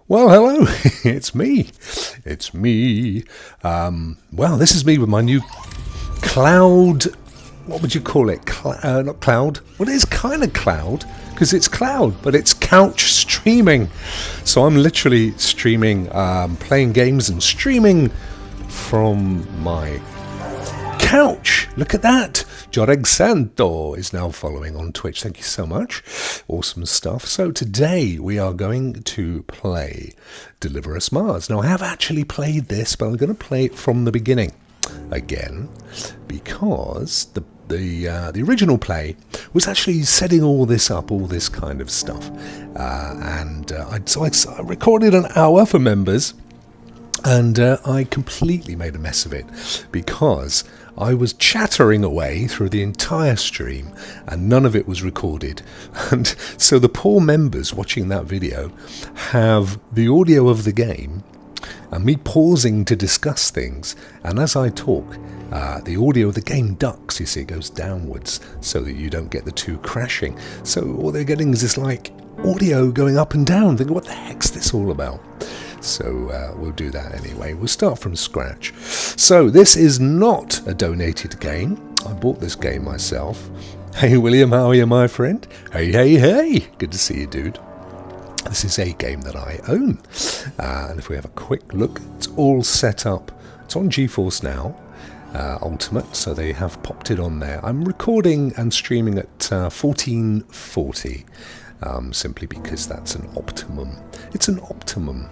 Well, hello, it's me. It's me. Well, this is me with my new cloud. What would you call it? Not cloud. Well, it is kind of cloud because it's cloud, but it's couch streaming. So I'm literally streaming, playing games and streaming from my couch. Look at that. Joreg Santo is now following on Twitch. Thank you so much. Awesome stuff. So today we are going to play Deliver Us Mars. Now I have actually played this, but I'm going to play it from the beginning again because the original play was actually setting all this up, all this kind of stuff. So I recorded an hour for members. And I completely made a mess of it because I was chattering away through the entire stream and none of it was recorded. And so the poor members watching that video have the audio of the game and me pausing to discuss things. And as I talk, the audio of the game ducks, you see, it goes downwards so that you don't get the two crashing. So all they're getting is this like audio going up and down. Thinking, what the heck's this all about? So we'll do that anyway. We'll start from scratch. So this is not a donated game. I bought this game myself. Hey William, how are you, my friend? Hey, hey, hey. Good to see you, dude. This is a game that I own. And if we have a quick look, it's all set up. It's on GeForce now, Ultimate, so they have popped it on there. I'm recording and streaming at 1440, simply because that's an optimum. It's an optimum.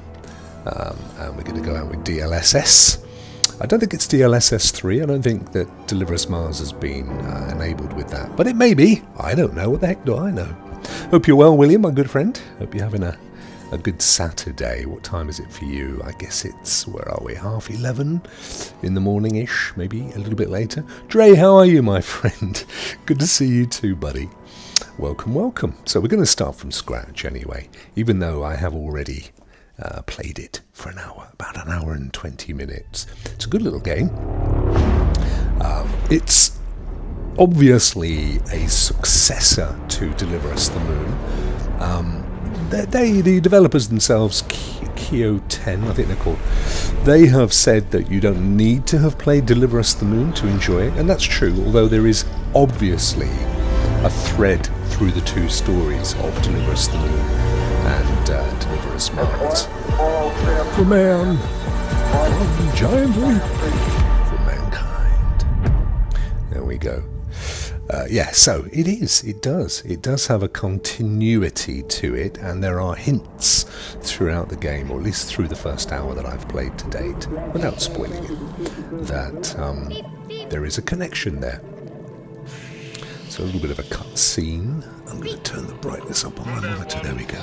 And we're going to go out with DLSS. I don't think it's DLSS 3. I don't think that Deliver Us Mars has been enabled with that. But it may be. I don't know. What the heck do I know? Hope you're well, William, my good friend. Hope you're having a good Saturday. What time is it for you? I guess it's, where are we, 11:30 in the morning-ish, maybe a little bit later. Dre, how are you, my friend? Good to see you too, buddy. Welcome, welcome. So we're going to start from scratch anyway, even though I have already played it for an hour, about an hour and 20 minutes. It's a good little game. It's obviously a successor to Deliver Us the Moon. The developers themselves, Kyo 10, I think they're called, they have said that you don't need to have played Deliver Us the Moon to enjoy it, and that's true, although there is obviously a thread through the two stories of Deliver Us the Moon and Deliver Us Mars. For man, one giant leap for mankind. There we go. Yeah, so it does have a continuity to it, and there are hints throughout the game, or at least through the first hour that I've played to date, without spoiling it, that there is a connection there. So a little bit of a cutscene. I'm going to turn the brightness up on my monitor. There we go.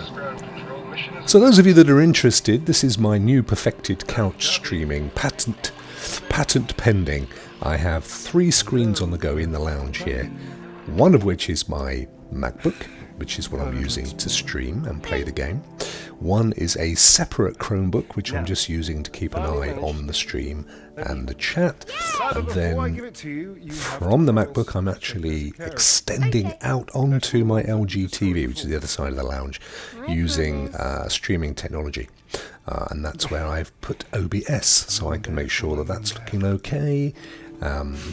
So those of you that are interested, this is my new perfected couch streaming, patent pending. I have 3 screens on the go in the lounge here, one of which is my MacBook, which is what I'm using to stream and play the game. One is a separate Chromebook, which I'm just using to keep an eye on the stream and the chat. And then from the MacBook, I'm actually extending out onto my LG TV, which is the other side of the lounge, using streaming technology. And that's where I've put OBS, so I can make sure that that's looking okay,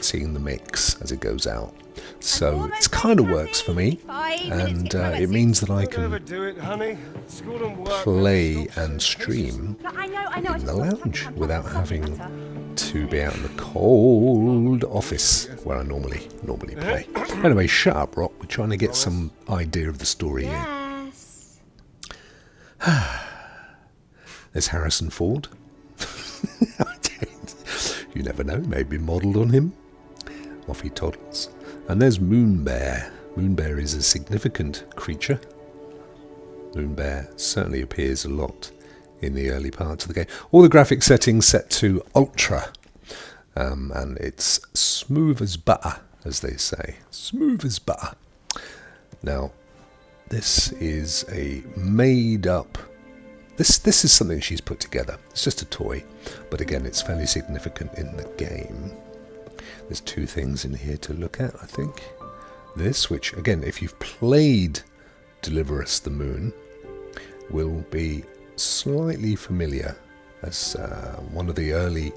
seeing the mix as it goes out. So it kind of works for me, and it means that I can play and stream in the lounge without having to be out in the cold office where I normally play. Anyway, shut up, Rokk. We're trying to get some idea of the story here. There's Harrison Ford. You never know, maybe modelled on him. Off he toddles. And there's Moonbear. Moonbear is a significant creature. Moonbear certainly appears a lot in the early parts of the game. All the graphic settings set to Ultra. And it's smooth as butter, as they say. Smooth as butter. Now, this is a made-up... This is something she's put together. It's just a toy. But again, it's fairly significant in the game. There's 2 things in here to look at, I think. This, which, again, if you've played Deliver Us the Moon, will be slightly familiar as one of the early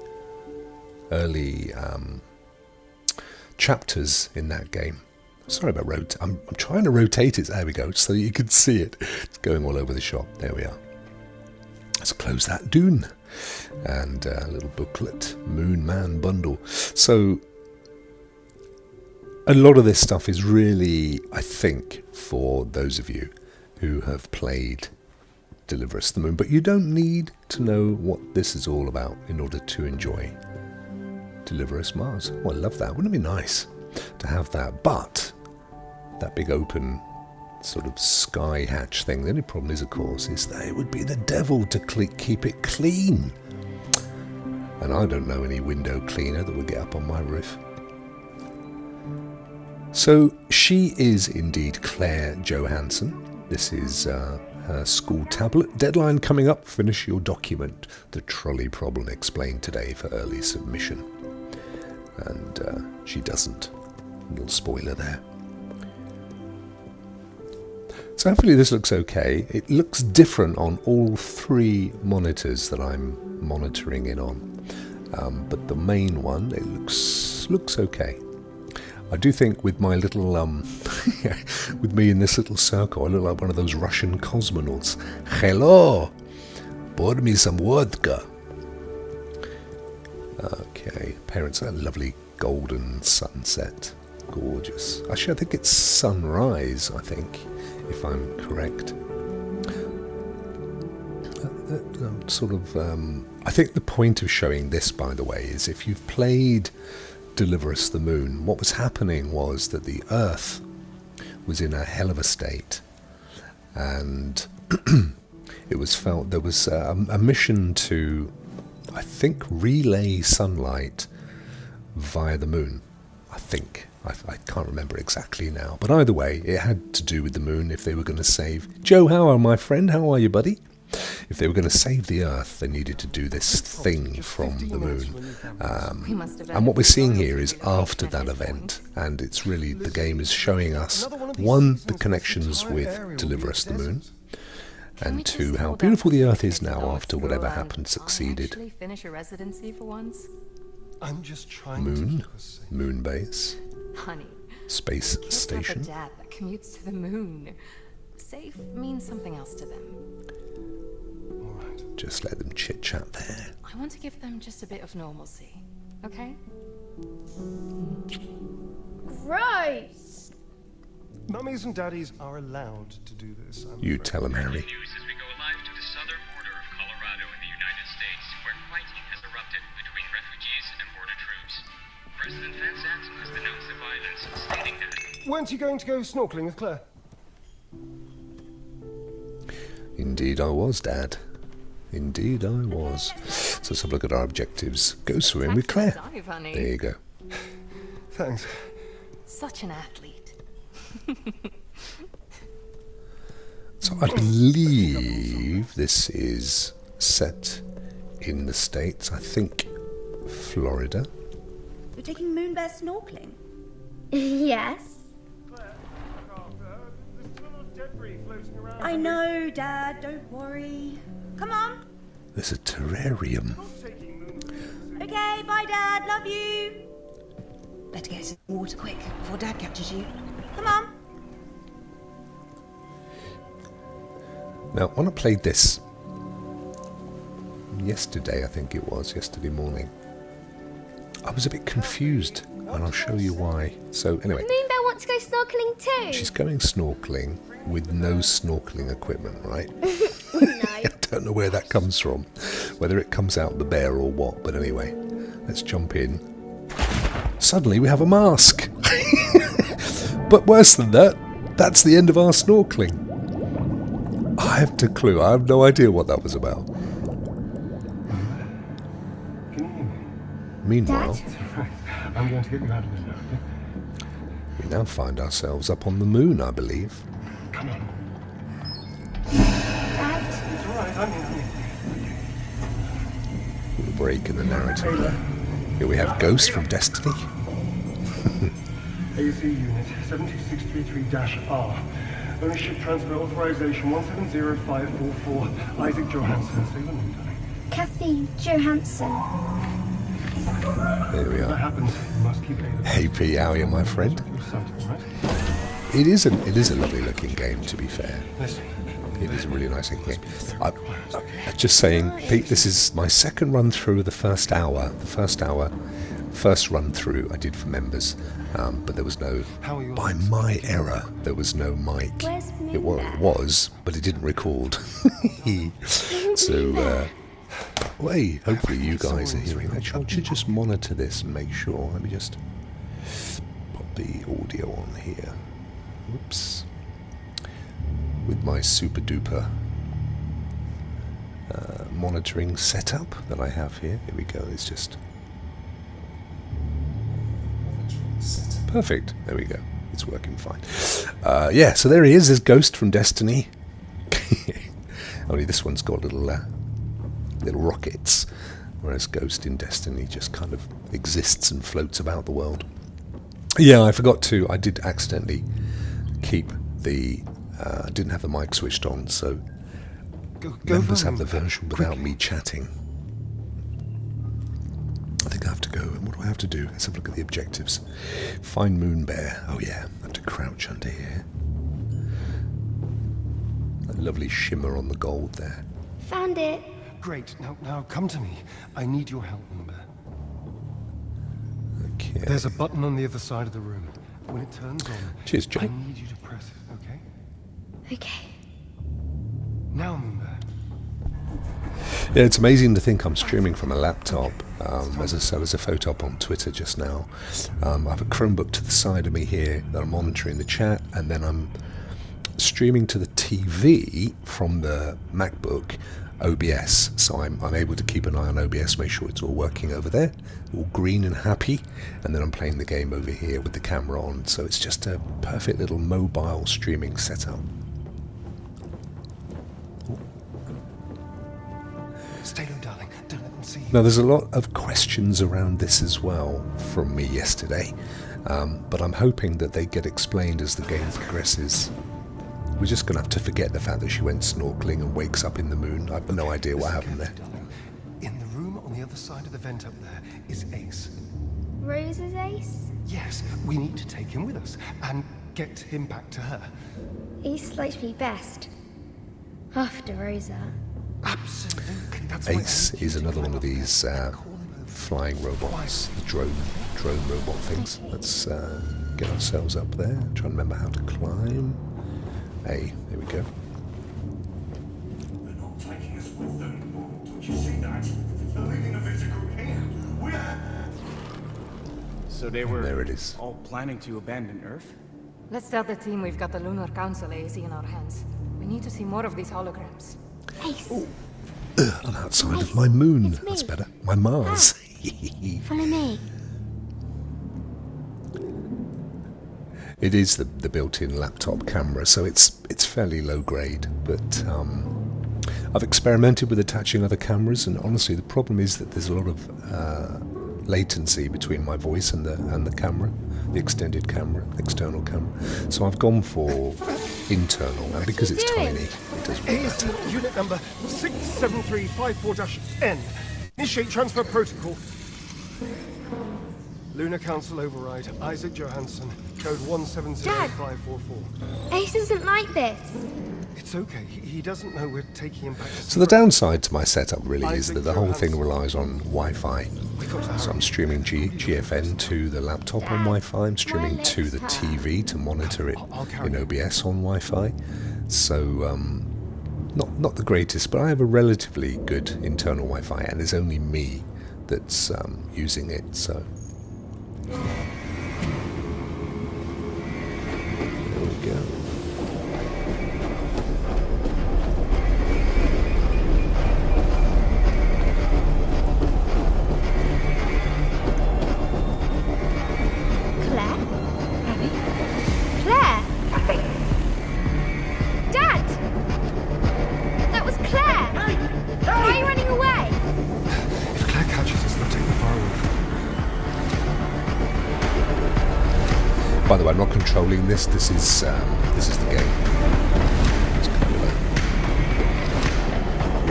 chapters in that game. Sorry about I'm trying to rotate it. There we go, so you can see it. It's going all over the shop. There we are. Let's close that Dune. And a little booklet, Moon Man bundle. So a lot of this stuff is really, I think, for those of you who have played Deliver Us the Moon, but you don't need to know what this is all about in order to enjoy Deliver Us Mars. Oh, I love that. Wouldn't it be nice to have that? But that big open sort of sky hatch thing, the only problem is, of course, is that it would be the devil to keep it clean. And I don't know any window cleaner that would get up on my roof. So she is indeed Claire Johansson. This is her school tablet. Deadline coming up. Finish your document. The trolley problem explained today for early submission. And she doesn't. Little spoiler there. So hopefully this looks okay. It looks different on all three monitors that I'm monitoring it on. But the main one, it looks okay. I do think with my little, with me in this little circle, I look like one of those Russian cosmonauts. Hello! Pour me some vodka. Okay, parents, that lovely golden sunset. Gorgeous. Actually, I think it's sunrise, I think, if I'm correct. I think the point of showing this, by the way, is if you've played Deliver Us the Moon, what was happening was that the Earth was in a hell of a state, and it was felt there was a mission to, I think, relay sunlight via the moon. I think. I can't remember exactly now. But either way, it had to do with the moon if they were going to save... Joe, how are my friend? How are you, buddy? If they were going to save the Earth, they needed to do this thing from the moon. And what we're seeing here is after that event. And it's really, the game is showing us, one, the connections with Deliver Us the Moon. And two, how beautiful the Earth is now after whatever happened succeeded. Moon base. Honey, space station. A dad that commutes to the moon. Safe means something else to them. All right. Just let them chit chat there. I want to give them just a bit of normalcy, okay? Gross! Mummies and daddies are allowed to do this. You tell them, Harry. News as we go live to the southern border of Colorado in the United States, where fighting has erupted between refugees and border troops. President Van Zandt has denounced the violence, stating that... Weren't you going to go snorkeling with Claire? Indeed I was, Dad. Indeed I was. So let's have a look at our objectives. Go swim with Claire. There you go. Thanks. Such an athlete. So I believe this is set in the States. I think Florida. You're taking moon bear snorkeling? Yes. Claire, there's still a lot of debris floating around. I know, Dad. Don't worry. Come on. There's a terrarium. Okay, bye, Dad. Love you. Better get some water quick before Dad catches you. Come on. Now, when I played this yesterday, I think it was, yesterday morning, I was a bit confused, and I'll show you why. So, anyway. Moonbear wants to go snorkeling too. She's going snorkeling with no snorkeling equipment, right? No. I don't know where that comes from, whether it comes out the bear or what, but anyway, let's jump in. Suddenly we have a mask. But worse than that, that's the end of our snorkeling. I have no clue. I have no idea what that was about. Meanwhile, I'm going to get you out of this now. we now find ourselves up on the moon, I believe. Come on. Dad, It's all right. I'm here. Little break in the narrative. Here we have Ghost from Destiny. AC unit 7633-R. Ownership transfer authorization 170544. Isaac Johansson. Say the name, darling. Kathy Johansson. There we If that are. happens, you must keep Ada. Hey P, how are you, my friend? Your side, all right? It is a lovely looking game, to be fair. Listen. It is a really nice looking game. I'm just saying, Pete, this is my second run through of the first hour. First run through I did for members, but there was no, by my error, there was no mic. Where's It was, but it didn't record. So, hey, hopefully you guys are hearing that. I should just monitor this and make sure. Let me just pop the audio on here. Whoops. With my super duper monitoring setup that I have here. Here we go. It's just perfect. There we go. It's working fine. Yeah, so there he is. There's Ghost from Destiny. Only this one's got little rockets, whereas Ghost in Destiny just kind of exists and floats about the world. Yeah, I forgot to. I did accidentally keep the. I didn't have the mic switched on, so members have the version without me chatting. I think I have to go. And what do I have to do? Let's have a look at the objectives. Find Moon Bear. Oh yeah, I have to crouch under here. That lovely shimmer on the gold there. Found it. Great. Now come to me. I need your help, Moonbear. Okay. There's a button on the other side of the room. When it turns on, Cheers, Jake. I need you to press it, okay? Okay. Now, Moonbear. Yeah, it's amazing to think I'm streaming from a laptop. As I said, there's a photo up on Twitter just now. I have a Chromebook to the side of me here that I'm monitoring the chat, and then I'm streaming to the TV from the MacBook OBS. So I'm able to keep an eye on OBS, make sure it's all working over there, all green and happy, and then I'm playing the game over here with the camera on. So it's just a perfect little mobile streaming setup. Stay low, darling. Don't let them see you. Now, there's a lot of questions around this as well from me yesterday, but I'm hoping that they get explained as the game progresses. We're just going to have to forget the fact that she went snorkeling and wakes up in the moon. I have no idea what happened there. Darling. In the room on the other side of the vent up there is Ace. Rose's ace? Yes, we need to take him with us and get him back to her. Ace likes me best. After Rosa. Absolutely. That's why Ace is another one of these flying robots, the drone robot things. Let's get ourselves up there. Try and remember how to climb. Hey, there we go. They're not taking us with them. Don't you see that? They're leaving a physical here. So they were There it is. all planning to abandon Earth? Let's tell the team we've got the Lunar Council easy in our hands. We need to see more of these holograms. Ace, I'm outside of my moon. It's me. That's better. My Mars. follow me. It is the built-in laptop camera, so it's fairly low grade, but I've experimented with attaching other cameras, and honestly the problem is that there's a lot of latency between my voice and the camera, the extended camera, external camera. So I've gone for internal, and because it's tiny, it doesn't really Ace, matter. unit number 67354-N. Initiate transfer protocol. Lunar Council override. Isaac Johansson. Code 170544. Ace isn't like this. It's okay. He doesn't know we're taking him back to So the downside to my setup really is that the whole thing relies on Wi-Fi. So I'm streaming GFN to the laptop on Wi-Fi. I'm streaming to the TV to monitor it in OBS on Wi-Fi. So not the greatest, but I have a relatively good internal Wi-Fi, and there's only me that's using it. So there we go. Claire? Claire? Dad! That was Claire! Why are you running away? If Claire catches us, they'll take the far away from By the way, I'm not controlling this. This is the game.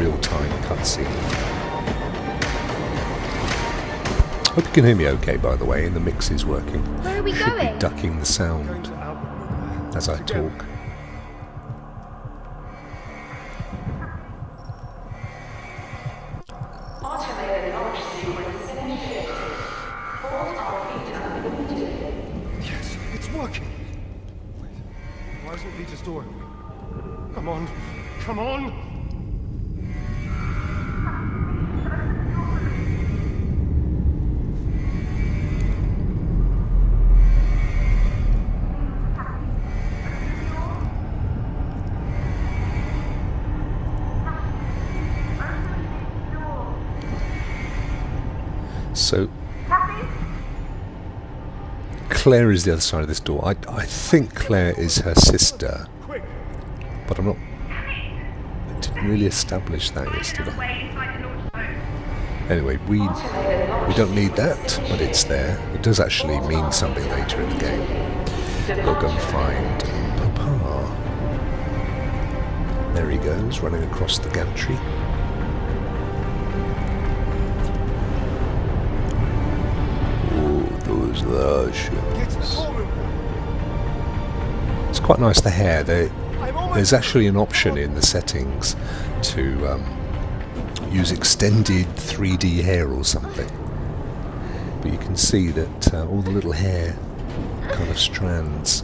real-time cutscene. Hope you can hear me okay, by the way, and the mix is working. Where are we Should be going? ducking the sound as I talk. Yes, it's working. Wait, why isn't Vita storing? Come on, come on! So, Claire is the other side of this door. I think Claire is her sister, but I'm not. I didn't really establish that yesterday. Anyway, we don't need that, but it's there. It does actually mean something later in the game. We'll go and find Papa. There he goes, running across the gantry. Those Russians. It's quite nice, the hair. There's actually an option in the settings to use extended 3D hair or something. But you can see that all the little hair kind of strands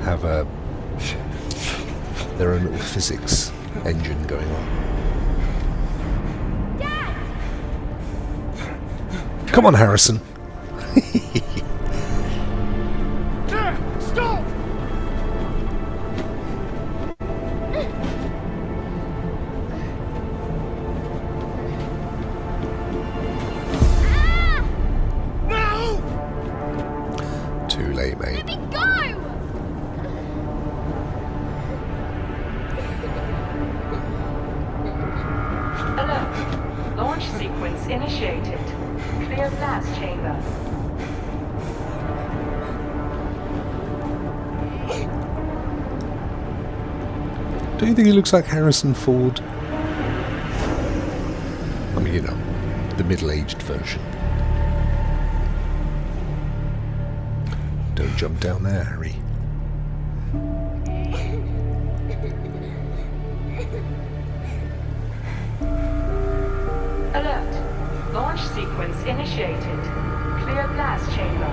have their own little physics engine going on. Dad! Come on, Harrison. There! Stop! No! Too late, mate. Let me go! Alert. Launch sequence initiated. Clear blast chamber. Don't you think he looks like Harrison Ford? I mean, you know, the middle-aged version. Don't jump down there, Harry. Alert. Launch sequence initiated. Clear blast chamber.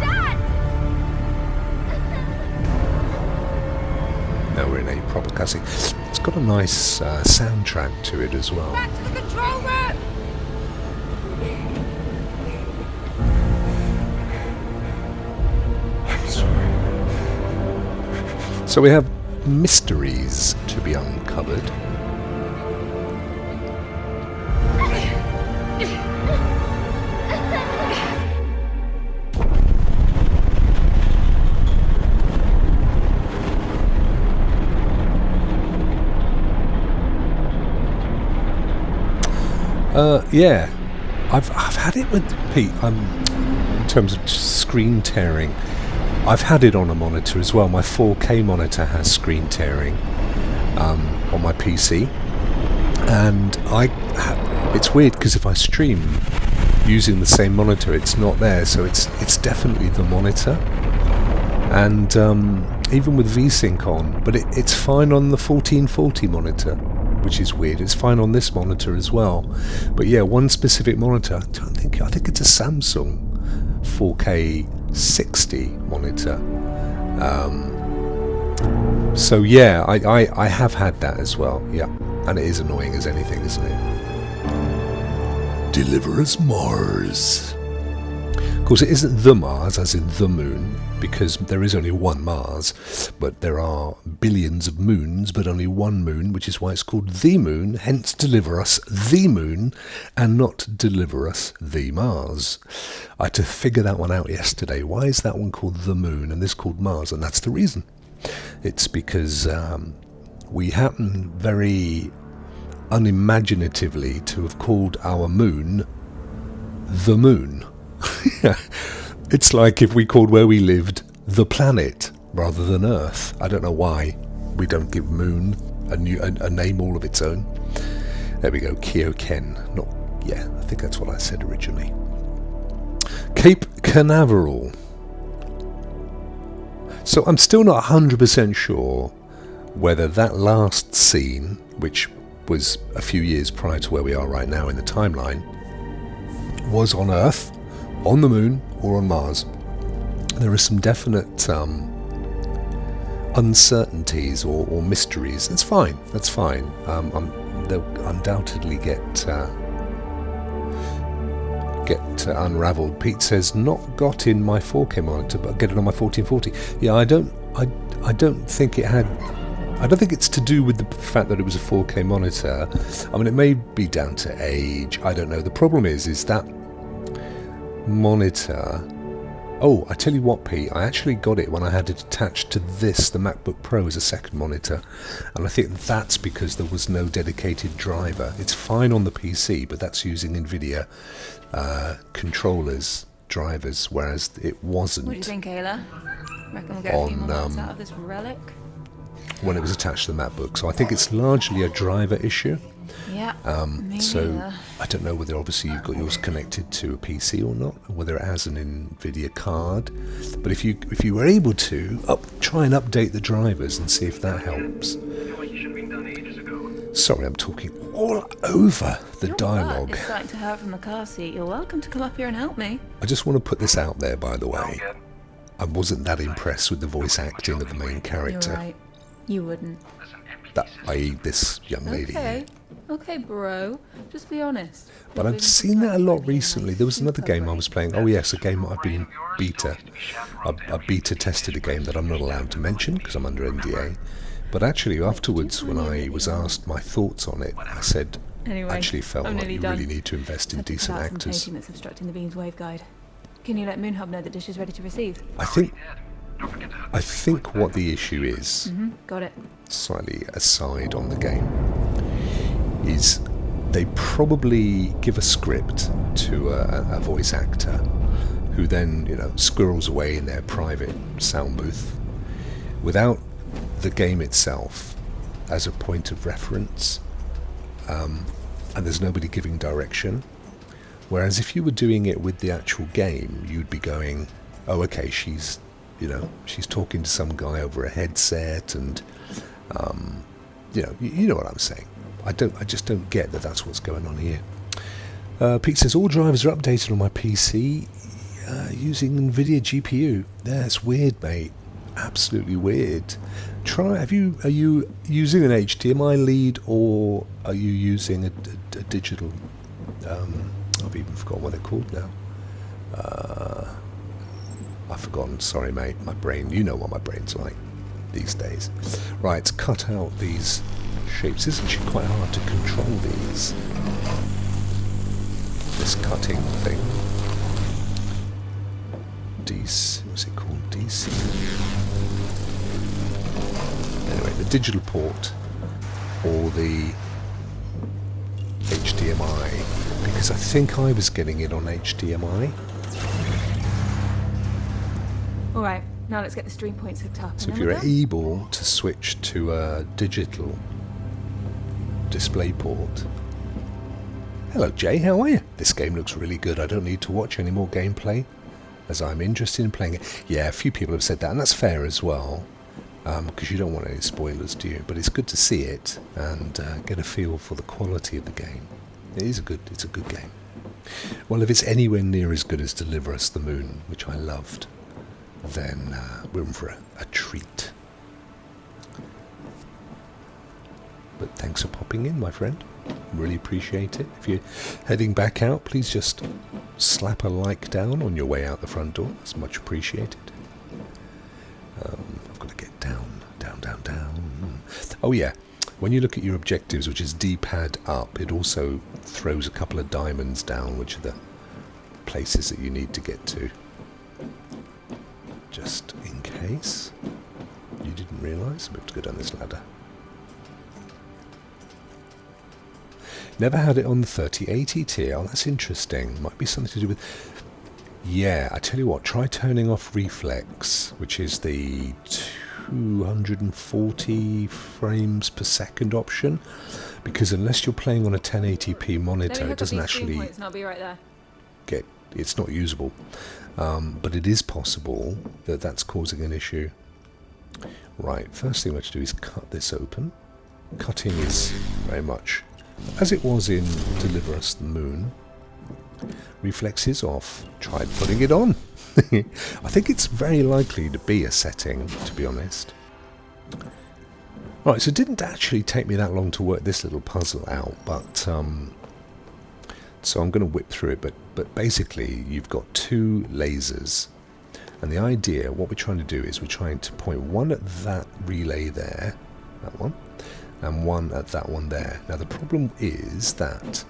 Dad! Now we're in a proper cutscene. It's got a nice soundtrack to it as well. Back to the control room! I'm sorry. So we have mysteries to be uncovered. Yeah, I've had it with Pete. In terms of screen tearing, I've had it on a monitor as well. My 4K monitor has screen tearing on my PC, and it's weird because if I stream using the same monitor, it's not there. So it's definitely the monitor, and even with VSync on, but it's fine on the 1440 monitor, which is weird. It's fine on this monitor as well. But yeah, one specific monitor, I think it's a Samsung 4K 60 monitor. So yeah, I have had that as well, yeah. And it is annoying as anything, isn't it? Deliver us Mars. Of course, it isn't the Mars, as in the moon, because there is only one Mars, but there are billions of moons, but only one moon, which is why it's called the moon, hence deliver us the moon, and not deliver us the Mars. I had to figure that one out yesterday. Why is that one called the moon and this called Mars? And that's the reason. It's because we happen very unimaginatively to have called our moon the moon. It's like if we called where we lived the planet rather than Earth. I don't know why we don't give moon a name all of its own. There we go, Kyoken. Not, yeah, I think that's what I said originally. Cape Canaveral. So I'm still not 100% sure whether that last scene, which was a few years prior to where we are right now in the timeline, was on Earth, on the Moon, or on Mars. There are some definite uncertainties or mysteries. That's fine. That's fine. They'll undoubtedly get unravelled. Pete says, not got in my 4K monitor, but get it on my 1440. Yeah, I don't think it had. I don't think it's to do with the fact that it was a 4K monitor. I mean, it may be down to age. I don't know. The problem is that monitor. Oh, I tell you what, Pete, I actually got it when I had it attached to this, the MacBook Pro, as a second monitor. And I think that's because there was no dedicated driver. It's fine on the PC, but that's using NVIDIA controllers, drivers, whereas it wasn't. What do you think, Ayla? Reckon we'll get a few more months out of this relic? When it was attached to the MacBook. So I think it's largely a driver issue. Yeah. So I don't know whether obviously you've got yours connected to a PC or not, or whether it has an NVIDIA card. But if you were able to try and update the drivers and see if that helps. Sorry, I'm talking all over the dialogue. It's starting to hurt from the car seat. You're welcome to come up here and help me. I just want to put this out there, by the way. I wasn't that impressed with the voice acting of the main character. You're right. You wouldn't. That, i.e. this young lady. Okay, bro. Just be honest. But I've seen that a lot recently. There was another game I was playing. Oh yes, a game I've been beta. I beta tested a game that I'm not allowed to mention because I'm under NDA. But actually afterwards, when I was asked my thoughts on it, I said, actually felt like you really need to invest in decent actors. That's obstructing the beam's waveguide. Can you let Moonhub know that dish is ready to receive? I think what the issue is, got it. Slightly aside on the game, is they probably give a script to a voice actor who then, squirrels away in their private sound booth without the game itself as a point of reference, and there's nobody giving direction. Whereas if you were doing it with the actual game, you'd be going, oh, okay, she's talking to some guy over a headset, and you know what I'm saying. I just don't get that that's what's going on here. Pete says all drivers are updated on my PC using NVIDIA GPU. That's weird, mate. Absolutely weird. Are you using an HDMI lead, or are you using a digital? I've even forgotten what they're called now. I've forgotten. Sorry, mate. My brain. You know what my brain's like these days. Right, cut out these shapes. It's actually quite hard to control these. This cutting thing. What's it called? DC. Anyway, the digital port or the HDMI, because I think I was getting it on HDMI. Alright, now let's get the stream points hooked up. So if you're able to switch to a digital display port. Hello Jay, how are you? This game looks really good. I don't need to watch any more gameplay as I'm interested in playing it. Yeah, a few people have said that, and that's fair as well, because you don't want any spoilers, do you? But it's good to see it and get a feel for the quality of the game. It's a good game. Well, if it's anywhere near as good as Deliver Us the Moon, which I loved, then we're in for a treat. But thanks for popping in, my friend. Really appreciate it. If you're heading back out, please just slap a like down on your way out the front door. That's much appreciated. I've got to get down. Oh yeah, when you look at your objectives, which is D-pad up, it also throws a couple of diamonds down, which are the places that you need to get to. Just in case you didn't realise, we have to go down this ladder. Never had it on the 3080 tier. Oh, that's interesting. Might be something to do with... Yeah, I tell you what, try turning off reflex, which is the 240 frames per second option, because unless you're playing on a 1080p monitor, it doesn't actually I'll be right there. it's not usable. But it is possible that that's causing an issue. Right, first thing we have to do is cut this open. Cutting is very much as it was in Deliver Us the Moon. Reflexes off. Tried putting it on. I think it's very likely to be a setting, to be honest. Right, so it didn't actually take me that long to work this little puzzle out, but so I'm going to whip through it. But basically, you've got two lasers, and the idea, what we're trying to do is we're trying to point one at that relay there, that one, and one at that one there. Now the problem is that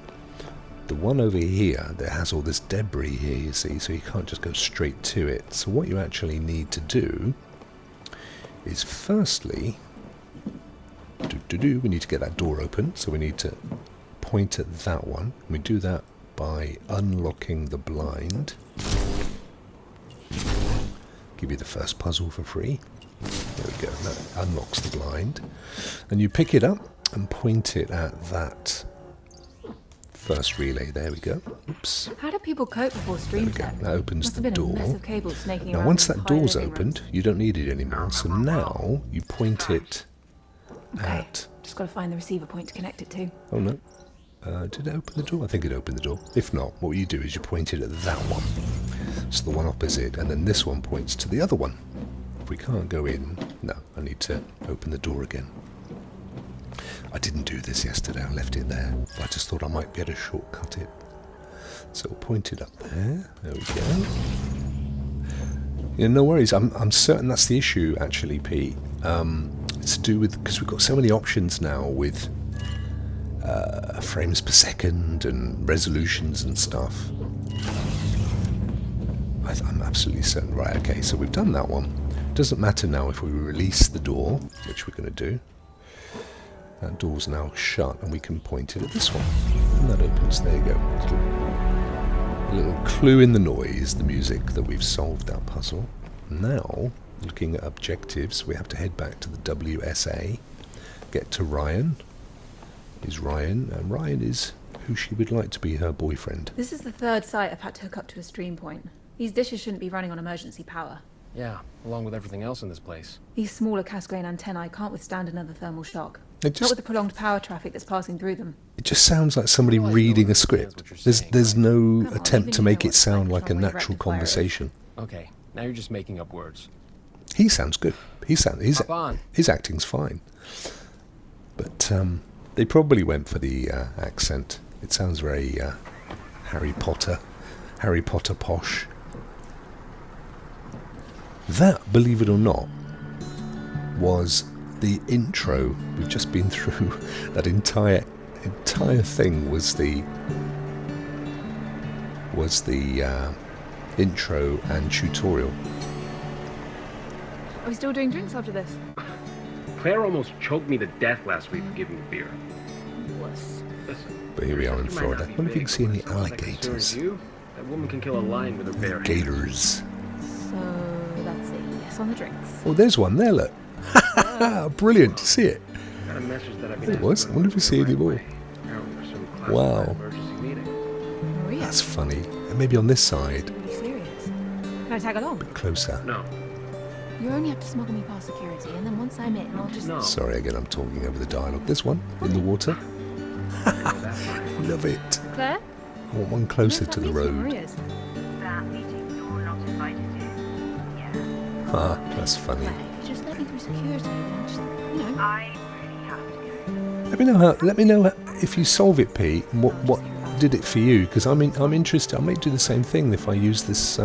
the one over here that has all this debris here, you see, so you can't just go straight to it. So what you actually need to do is firstly, we need to get that door open, so we need to point at that one. We do that by unlocking the blind. Give you the first puzzle for free. There we go, that unlocks the blind. And you pick it up and point it at that first relay. There we go. Oops. How do people cope before stream tech? That opens Must have the been a door. mess of cables snaking Now around once the that entire door's living opened, rooms. you don't need it anymore. So now you point it Okay, at... just got to find the receiver point to connect it to. Oh no. Did it open the door? I think it opened the door. If not, what you do is you point it at that one. So the one opposite, and then this one points to the other one. If we can't go in, no, I need to open the door again. I didn't do this yesterday, I left it there. But I just thought I might be able to shortcut it. So we'll point it up there. There we go. Yeah, no worries. I'm certain that's the issue, actually, Pete. It's to do with, because we've got so many options now with frames per second and resolutions and stuff. I'm absolutely certain. Right, okay, so we've done that one. Doesn't matter now if we release the door, which we're going to do. That door's now shut, and we can point it at this one. And that opens. There you go. A little clue in the noise, the music, that we've solved that puzzle. Now, looking at objectives, we have to head back to the WSA, get to Ryan. Is Ryan, and Ryan is who she would like to be her boyfriend. This is the third site I've had to hook up to a stream point. These dishes shouldn't be running on emergency power. Yeah, along with everything else in this place. These smaller Cascade antennae can't withstand another thermal shock. Not It with the prolonged power traffic that's passing through them. just sounds like somebody reading a script. There's no attempt to make it sound like a natural conversation. Okay, now you're just making up words. He sounds good. Hop on. His acting's fine. But they probably went for the accent. It sounds very Harry Potter posh. That, believe it or not, was the intro. We've just been through. That entire thing was the intro and tutorial. Are we still doing drinks after this? Claire almost choked me to death last week for giving me beer. Wuss. Listen, But here we are in Florida. I wonder if you can see any alligators. That woman can kill a lion with her bare hands. Gators. So that's a yes on the drinks. Oh, there's one there, look. Brilliant. See it? Got a message that I've been There it was. I wonder if we see any more. Wow. Oh, yeah. That's funny. And maybe on this side. Are you serious? Can I tag along? Closer. No. You only have to smuggle me past security, and then once I'm in, I'll just... No. Sorry again, I'm talking over the dialogue. There's one in the water. Love it. Claire? I want one closer to the road. Maria's. That meeting you're not invited to? Yeah. Ah, that's funny. Claire, you just let me through security, and just, you know... I really have to go. Let me know if you solve it, Pete. And what did it for you? Because I'm interested. I may do the same thing if I use this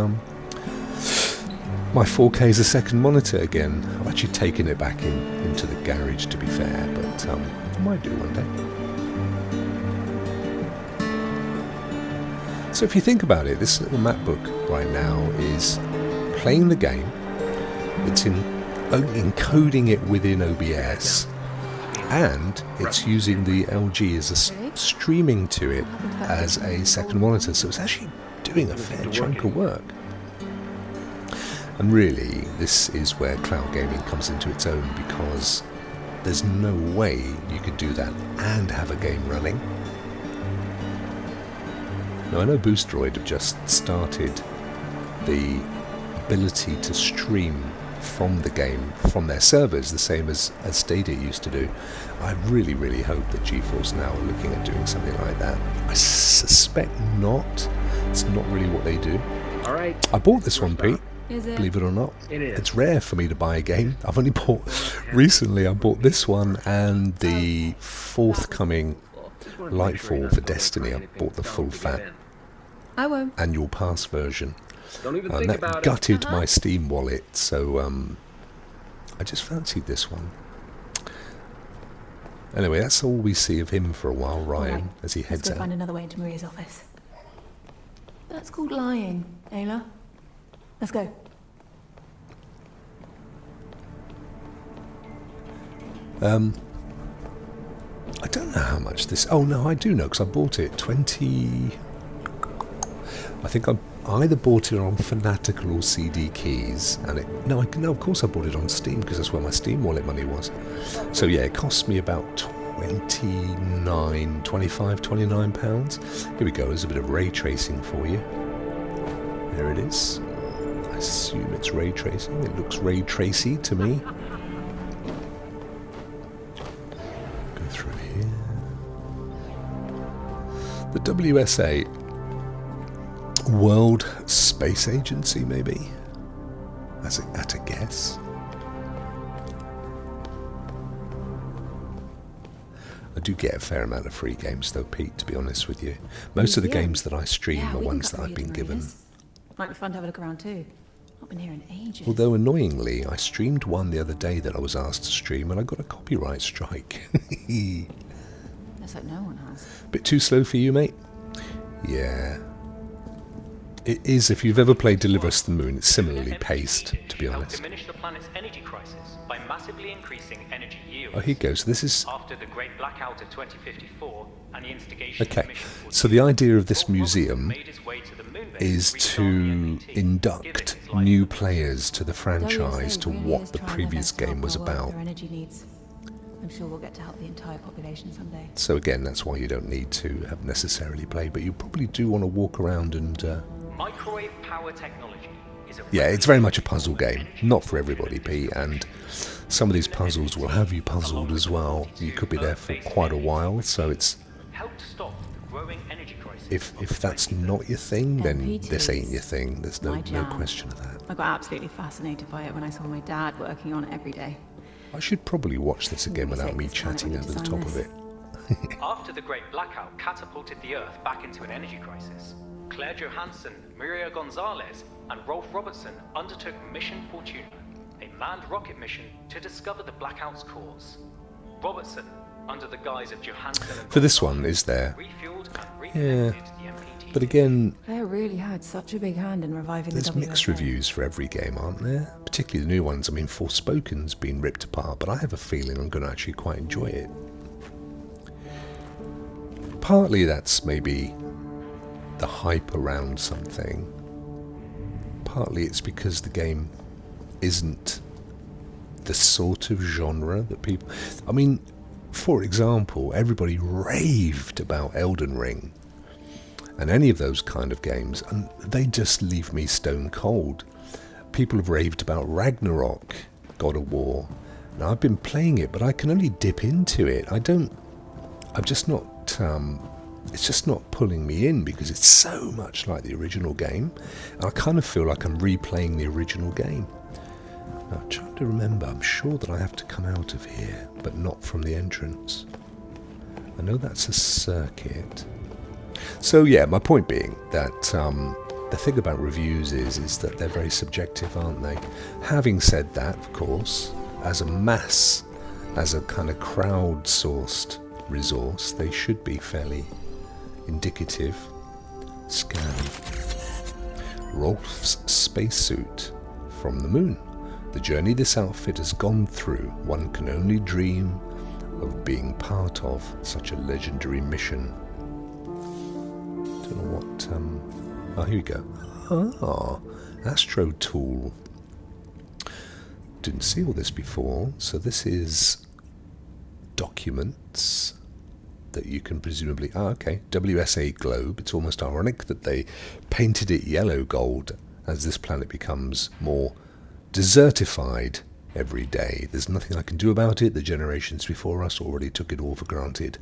my 4K as a second monitor again. I've actually taken it back into the garage, to be fair, but I might do one day. So if you think about it, this little MacBook right now is playing the game. It's encoding it within OBS, and it's using the LG as streaming to it as a second monitor. So it's actually doing a fair chunk of work. And really, this is where cloud gaming comes into its own, because there's no way you could do that and have a game running. Now, I know Boostroid have just started the ability to stream from the game, from their servers, the same as Stadia used to do. I really, really hope that GeForce now are looking at doing something like that. I suspect not. It's not really what they do. All right. I bought this one, Pete. Is it? Believe it or not. It is. It's rare for me to buy a game. I've only bought... Recently, I bought this one and the forthcoming Lightfall for Destiny. I bought the full fat I won't. annual pass version. Don't even And think that about it. gutted my Steam wallet, so I just fancied this one. Anyway, that's all we see of him for a while, Ryan, Right. as he Let's heads go out. find another way into Maria's office. That's called lying, Ayla. Let's go. I don't know how much this... Oh, no, I do know, because I bought it 20... I think I either bought it on Fanatical or CD Keys, and it... No, of course I bought it on Steam, because that's where my Steam wallet money was. So, yeah, it cost me about 29 pounds. Here we go, there's a bit of ray tracing for you. There it is. I assume it's ray tracing. It looks ray tracy to me. Go through here. The WSA, World Space Agency, maybe? At a guess. I do get a fair amount of free games though, Pete, to be honest with you. Most of the games that I stream are ones that I've been given. Might be fun to have a look around too. Not been here in ages. Although annoyingly, I streamed one the other day that I was asked to stream and I got a copyright strike. Looks like no one has. Bit too slow for you, mate? Yeah. It is, if you've ever played Deliver Us the Moon, it's similarly paced, to be honest. Diminish the planet's energy crisis by massively increasing energy yields. Oh, here goes. This is... After the Great Blackout of 2054 and the instigation of Okay, Mission 14, so the idea of this museum made his way to the moon base, is to induct new players to the franchise, to what the previous game was about. Their energy needs. I'm sure we'll get to help the entire population someday. So again, that's why you don't need to have necessarily played, but you probably do want to walk around and... Microwave power technology is a Yeah, it's very much a puzzle game. Not for everybody, Pete, and some of these puzzles will have you puzzled as well. You could be there for quite a while, so it's... help to stop the growing energy crisis. If that's not your thing, then this ain't your thing. There's no question of that. I got absolutely fascinated by it when I saw my dad working on it every day. I should probably watch this again without me chatting over the top of it. After the Great Blackout catapulted the Earth back into an energy crisis, Claire Johansson, Maria Gonzalez, and Rolf Robertson undertook Mission Fortuna, a manned rocket mission to discover the blackout's cause. Robertson, under the guise of Johansson and For this one, is there? refueled and Yeah, reconnected the MPT. but again, Claire really had such a big hand in reviving there's the mixed WSA. reviews for every game, aren't there? Particularly the new ones. I mean, Forspoken's been ripped apart, but I have a feeling I'm going to actually quite enjoy it. Partly that's maybe the hype around something. Partly it's because the game isn't the sort of genre that people... I mean, for example, everybody raved about Elden Ring and any of those kind of games, and they just leave me stone cold. People have raved about Ragnarok, God of War. Now, I've been playing it, but I can only dip into it. I'm just not... it's just not pulling me in because it's so much like the original game. And I kind of feel like I'm replaying the original game. Now, I'm trying to remember. I'm sure that I have to come out of here, but not from the entrance. I know that's a circuit. So yeah, my point being that the thing about reviews is that they're very subjective, aren't they? Having said that, of course, as a mass, as a kind of crowd-sourced resource, they should be fairly indicative. Scan. Rolf's spacesuit from the moon. The journey this outfit has gone through, one can only dream of being part of such a legendary mission. Don't know what... oh, here we go. Ah, Astro Tool. didn't see all this before. So this is documents that you can presumably... Ah, okay. WSA Globe. It's almost ironic that they painted it yellow gold as this planet becomes more desertified every day. There's nothing I can do about it. The generations before us already took it all for granted.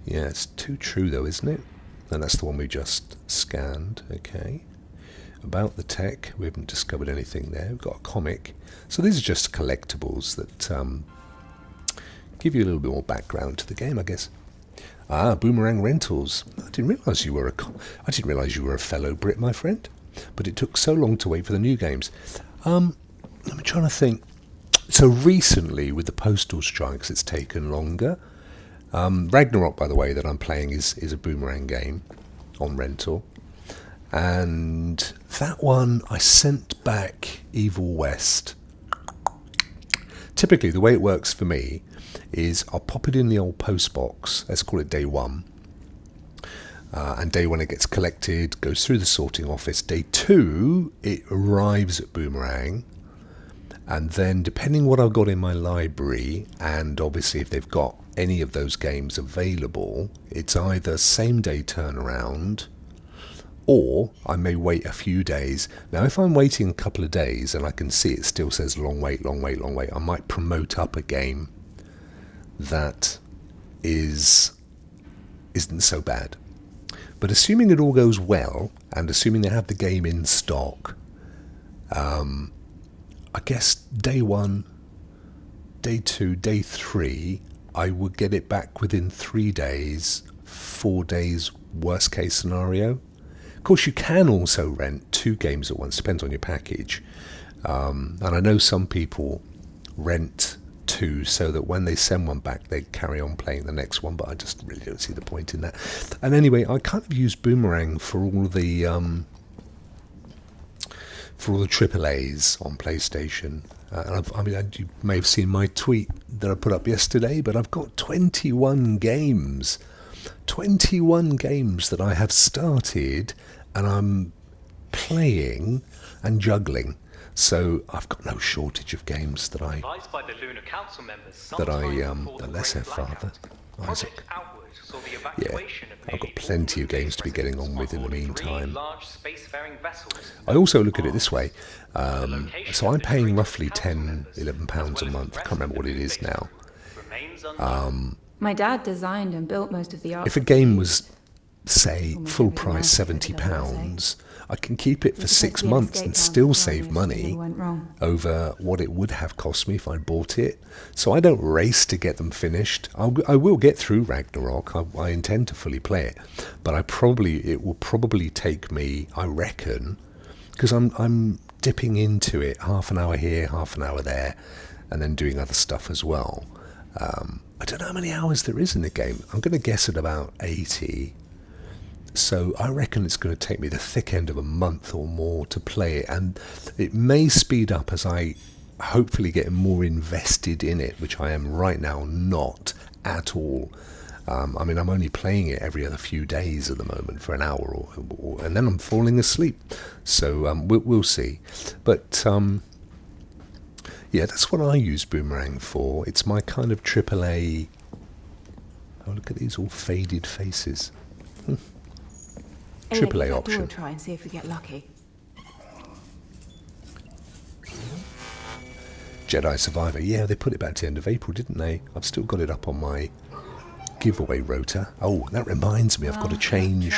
Yeah, it's too true though, isn't it? And that's the one we just scanned. Okay. About the tech, we haven't discovered anything there. We've got a comic. So these are just collectibles that give you a little bit more background to the game, I guess. Ah, Boomerang Rentals. I didn't realise you were a fellow Brit, my friend. But it took so long to wait for the new games. I'm trying to think. So recently, with the postal strikes, it's taken longer. Ragnarok, by the way, that I'm playing is a Boomerang game on rental. And that one, I sent back Evil West. Typically, the way it works for me is I'll pop it in the old post box, let's call it day one, and day one it gets collected, goes through the sorting office. Day two it arrives at Boomerang, and then depending what I've got in my library, and obviously if they've got any of those games available, it's either same day turnaround or I may wait a few days. Now if I'm waiting a couple of days and I can see it still says long wait, I might promote up a game that isn't so bad. But assuming it all goes well, and assuming they have the game in stock, I guess day one, day two, day three, I would get it back within 3 days, 4 days, worst case scenario. Of course, you can also rent 2 games at once, depends on your package. And I know some people rent 2 so that when they send one back they carry on playing the next one, but I just really don't see the point in that. And anyway, I kind of use Boomerang for all the AAAs on PlayStation. And you may have seen my tweet that I put up yesterday, but I've got 21 games that I have started and I'm playing and juggling. So I've got no shortage of games that I unless their father, Isaac. Yeah, I've got plenty of games to be getting on with in the meantime. I also look at it this way. So I'm paying roughly £10-11 a month. I can't remember what it is now. My dad designed and built most of the art. If a game was, say, full price £70, I can keep it for 6 months and still save money over what it would have cost me if I bought it. So I don't race to get them finished. I will get through Ragnarok. I intend to fully play it, but it will probably take me, I reckon, because I'm dipping into it half an hour here, half an hour there, and then doing other stuff as well. I don't know how many hours there is in the game. I'm going to guess at about 80. So I reckon it's going to take me the thick end of a month or more to play it, and it may speed up as I hopefully get more invested in it, which I am right now not at all. I'm only playing it every other few days at the moment for an hour, and then I'm falling asleep. So we'll see. But yeah, that's what I use Boomerang for. It's my kind of AAA... Oh, look at these all faded faces. AAA option. Try and see if we get lucky. Jedi Survivor. Yeah, they put it back to the end of April, didn't they? I've still got it up on my giveaway rota. Oh, that reminds me, I've got to change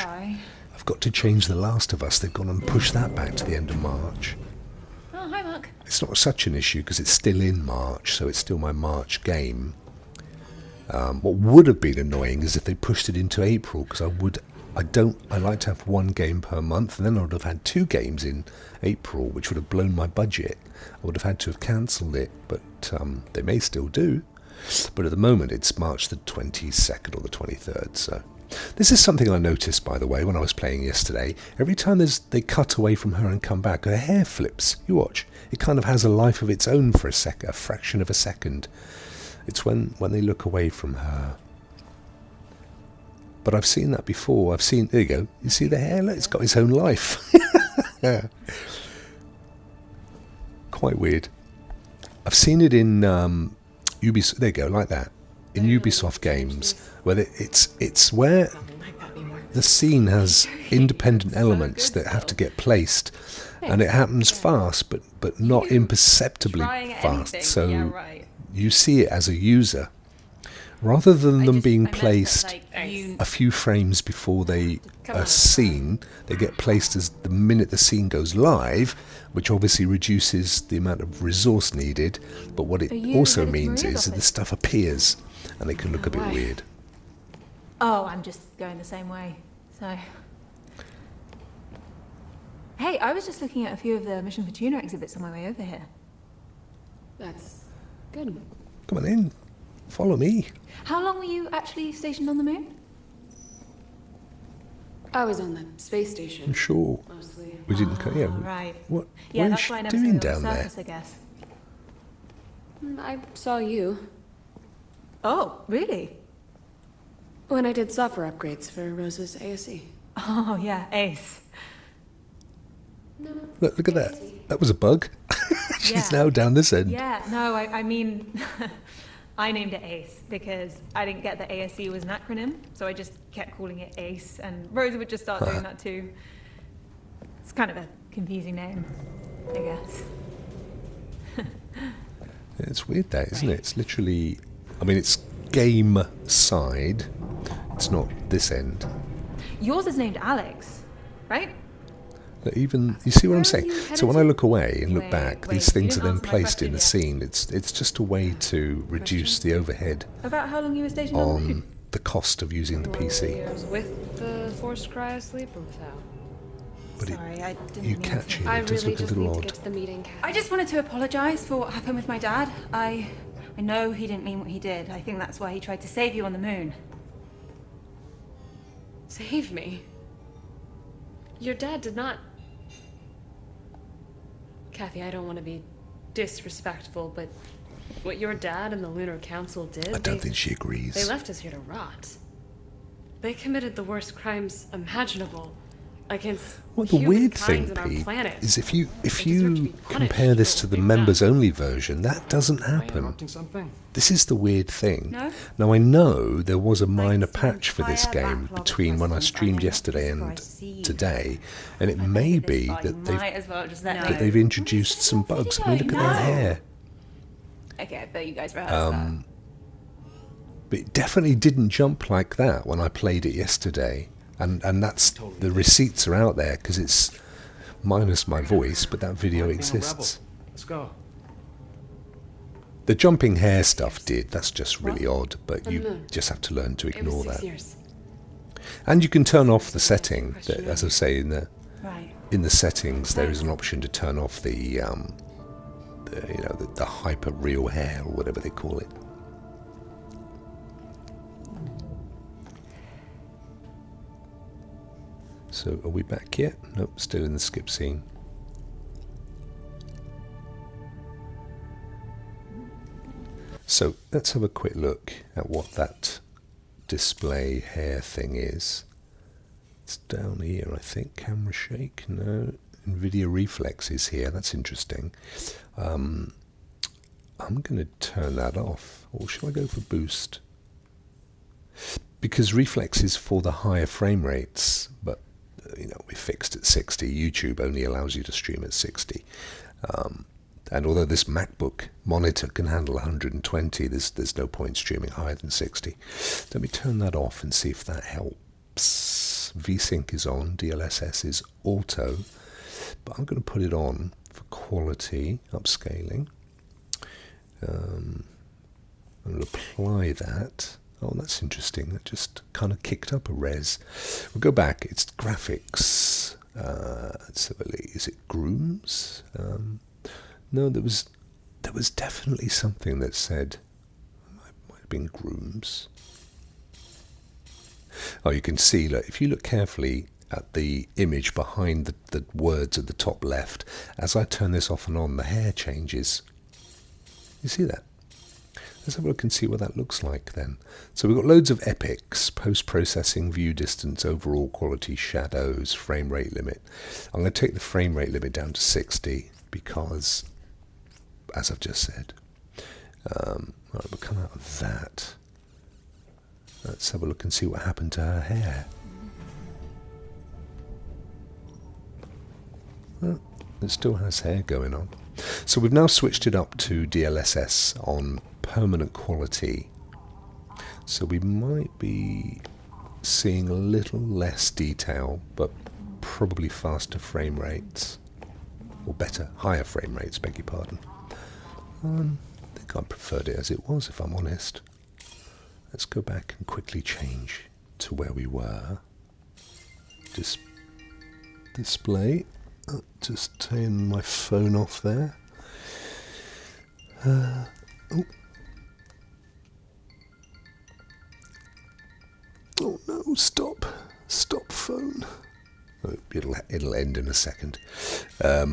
The Last of Us. They've gone and pushed that back to the end of March. Oh, hi, Mark. It's not such an issue because it's still in March, so it's still my March game. What would have been annoying is if they pushed it into April, because I like to have 1 game per month, and then I would have had 2 games in April, which would have blown my budget. I would have had to have cancelled it, but they may still do. But at the moment, it's March the 22nd or the 23rd, so... This is something I noticed, by the way, when I was playing yesterday. Every time they cut away from her and come back, her hair flips. You watch. It kind of has a life of its own for a fraction of a second. It's when they look away from her. But I've seen that before. There you go. You see the hair? Look, it's got its own life. Quite weird. I've seen it in Ubisoft. There you go, like that. In Ubisoft games, where it's where the scene has independent elements that have to get placed, and it happens fast, but not imperceptibly fast. So you see it as a user, rather than them being placed a few frames before they are seen. They get placed as the minute the scene goes live, which obviously reduces the amount of resource needed. But what it also means is that the stuff appears, and they can look a bit weird. Oh, I'm just going the same way. So, hey, I was just looking at a few of the Mission Fortuna exhibits on my way over here. That's good. Come on in, follow me. How long were you actually stationed on the moon? I was on the space station. I'm sure. Mostly. We didn't. Yeah. Right. What? Yeah, what that's is why I she never doing saw you down on the there? surface, I guess. I saw you Oh, really? when I did software upgrades for Rose's ASE. Oh, yeah, Ace. No. Look at that. That was a bug. She's now down this end. Yeah, no, I mean, I named it Ace because I didn't get that ASE was an acronym, so I just kept calling it Ace, and Rose would just start doing that too. It's kind of a confusing name, I guess. It's weird that, isn't it? It's literally, I mean, it's game side. It's not this end. Yours is named Alex, right? But even, you see what Where I'm are saying? you So headed when I to? look away and look Wait, back, wait, these you things are didn't then answer my placed in the question scene. It's just a way to reduce the overhead About how long you were stationed on the on moon? the cost of using the PC. Years with the forced cryosleep or without? But Sorry, I didn't you mean catch to. it. I It does really look a just little need to odd. get to the meeting, Kat. I just wanted to apologize for what happened with my dad. I know he didn't mean what he did. I think that's why he tried to save you on the moon. Save me. Your dad did not... Kathy, I don't want to be disrespectful, but what your dad and the Lunar Council did... I don't think she agrees. They left us here to rot. They committed the worst crimes imaginable against Well, the weird thing, humankind and our Pete, planet. is if They you deserve to be punished. compare this to the members-only version, that doesn't happen. Interrupting something? This is the weird thing. No? Now, I know there was a minor some patch for this entire game backlog of between when I questions I streamed may not be yesterday and surprised to see you today, and it may be that they've introduced some bugs. I mean, look at that hair. Okay, I bet you guys rehearsed that. But it definitely didn't jump like that when I played it yesterday. And that's, the receipts are out there, because it's minus my voice, but that video Being a rebel. exists. Let's go. The jumping hair stuff did, that's just really odd, but you just have to learn to It was ignore 6 that. years. And you can turn off the setting, that, as I say, Right. in the settings there is an option to turn off the hyper real hair, or whatever they call it. So are we back yet? Nope, still in the skip scene. So let's have a quick look at what that display hair thing is. It's down here, I think. Camera shake? No. NVIDIA Reflex is here. That's interesting. I'm going to turn that off. Or shall I go for boost? Because Reflex is for the higher frame rates, but we're fixed at 60. YouTube only allows you to stream at 60. And although this MacBook monitor can handle 120, there's no point streaming higher than 60. Let me turn that off and see if that helps. VSync is on, DLSS is auto, but I'm going to put it on for quality, upscaling. I'm going to apply that. Oh, that's interesting. That just kind of kicked up a res. We'll go back. It's graphics. Let's have a look. Is it grooms? No, there was definitely something that said might have been grooms. Oh, you can see. Look, if you look carefully at the image behind the words at the top left, as I turn this off and on, the hair changes. You see that? Let's have a look and see what that looks like then. So we've got loads of epics: post-processing, view distance, overall quality, shadows, frame rate limit. I'm going to take the frame rate limit down to 60 because as I've just said. Right, we'll come out of that. Let's have a look and see what happened to her hair. Well, it still has hair going on. So we've now switched it up to DLSS on permanent quality. So we might be seeing a little less detail, but probably faster frame rates. Or better, higher frame rates, beg your pardon. I think I preferred it as it was, if I'm honest. Let's go back and quickly change to where we were. Display. Just turn my phone off there. Oh. Oh no, stop. Stop phone. Oh, it'll end in a second. Where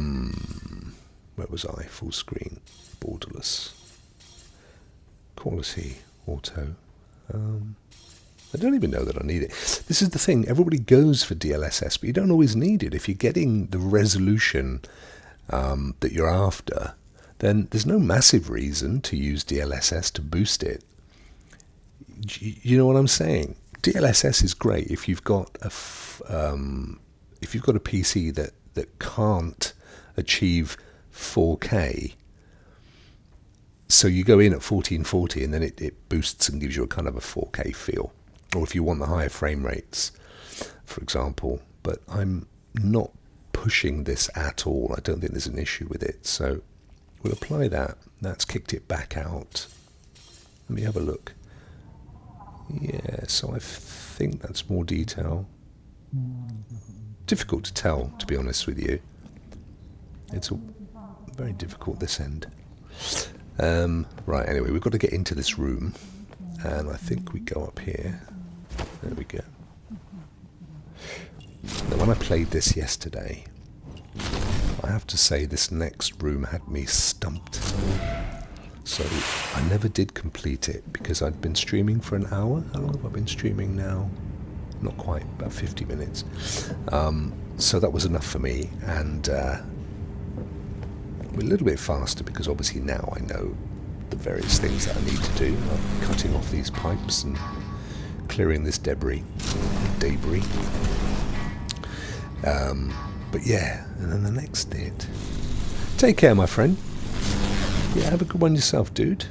was I? Full screen. Borderless. Quality. Auto. I don't even know that I need it. This is the thing. Everybody goes for DLSS, but you don't always need it. If you're getting the resolution that you're after, then there's no massive reason to use DLSS to boost it. You know what I'm saying? DLSS is great if you've got a PC that can't achieve 4K. So you go in at 1440 and then it boosts and gives you a kind of a 4K feel. Or if you want the higher frame rates, for example. But I'm not pushing this at all. I don't think there's an issue with it. So we'll apply that. That's kicked it back out. Let me have a look. Yeah, so I think that's more detail. Difficult to tell, to be honest with you. It's very difficult this end. Right, anyway, we've got to get into this room, and I think we go up here. There we go. Now, when I played this yesterday, I have to say this next room had me stumped. So I never did complete it because I'd been streaming for an hour. How long have I been streaming now? Not quite, about 50 minutes. So that was enough for me, and we're a little bit faster because obviously now I know the various things that I need to do. I'm cutting off these pipes and clearing this debris. But yeah, and then the next bit. Take care, my friend. Yeah, have a good one yourself, dude.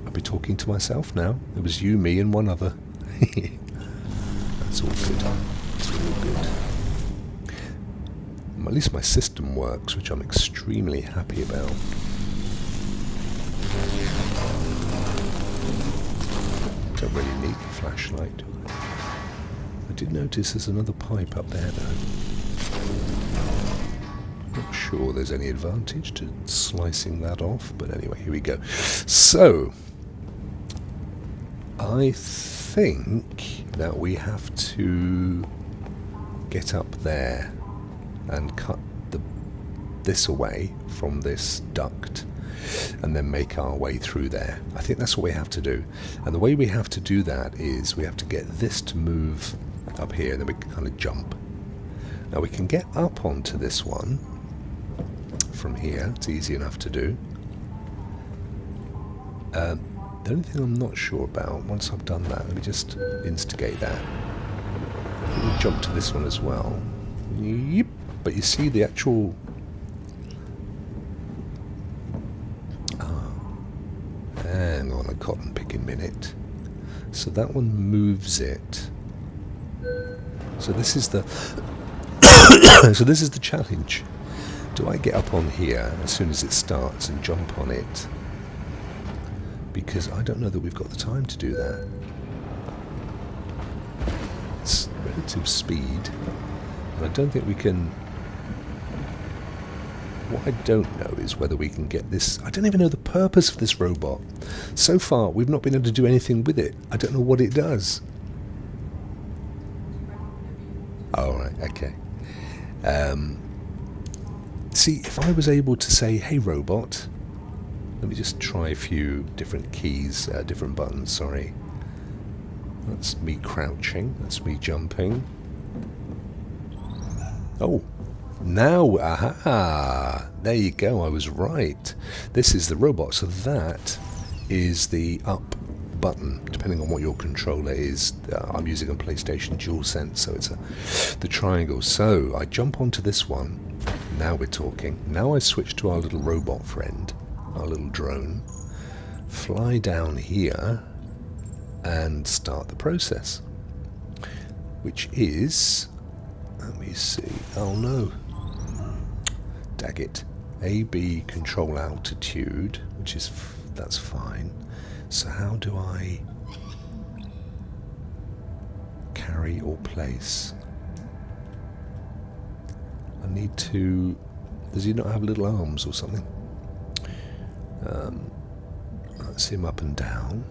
I'll be talking to myself now. It was you, me, and one other. That's all good. That's all good. At least my system works, which I'm extremely happy about. Don't really need the flashlight, do I? I did notice there's another pipe up there, though. Not sure there's any advantage to slicing that off, but anyway, here we go. So, I think that we have to get up there and cut this away from this duct and then make our way through there. I think that's what we have to do. And the way we have to do that is we have to get this to move up here and then we can kind of jump. Now we can get up onto this one from here. It's easy enough to do. The only thing I'm not sure about, once I've done that, let me just instigate that. We'll jump to this one as well. Yep. But you see the actual... hang on a cotton picking minute. So that one moves it. So this is the... so this is the challenge. Do I get up on here as soon as it starts and jump on it? Because I don't know that we've got the time to do that. It's relative speed. And I don't think we can... What I don't know is whether we can get this... I don't even know the purpose of this robot. So far, we've not been able to do anything with it. I don't know what it does. Oh, right, okay. See, if I was able to say, hey, robot... Let me just try a few different keys, different buttons, sorry. That's me crouching. That's me jumping. Oh, Now, aha! There you go, I was right. This is the robot, so that is the up button, depending on what your controller is. I'm using a PlayStation DualSense, so it's the triangle. So I jump onto this one. Now we're talking. Now I switch to our little robot friend, our little drone, fly down here, and start the process. Which is, let me see, oh no, dag it, A/B control altitude, which is, that's fine. So how do I carry or place? I need to, does he not have little arms or something? Let's see him up and down.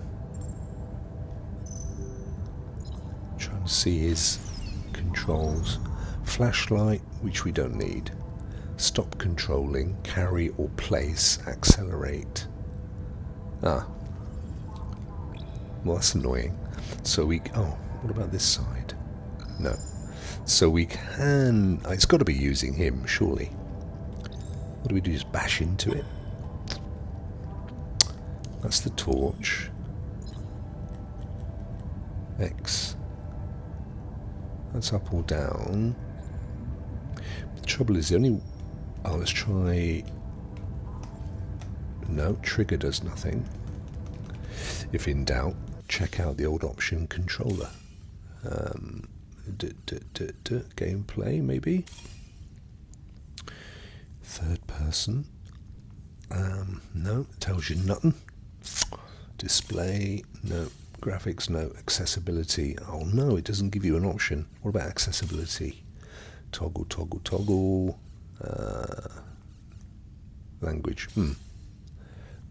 Trying to see his controls. Flashlight, which we don't need. Stop controlling, carry or place, accelerate. Ah. Well, that's annoying. So we... Oh, what about this side? No. So we can... It's got to be using him, surely. What do we do? Just bash into it? That's the torch. X. That's up or down. The trouble is the only... Oh, let's try... No, trigger does nothing. If in doubt, check out the old option controller. Gameplay, maybe? Third person. No, tells you nothing. Display, no. Graphics, no. Accessibility, oh no, it doesn't give you an option. What about accessibility? Toggle, toggle, toggle. Language,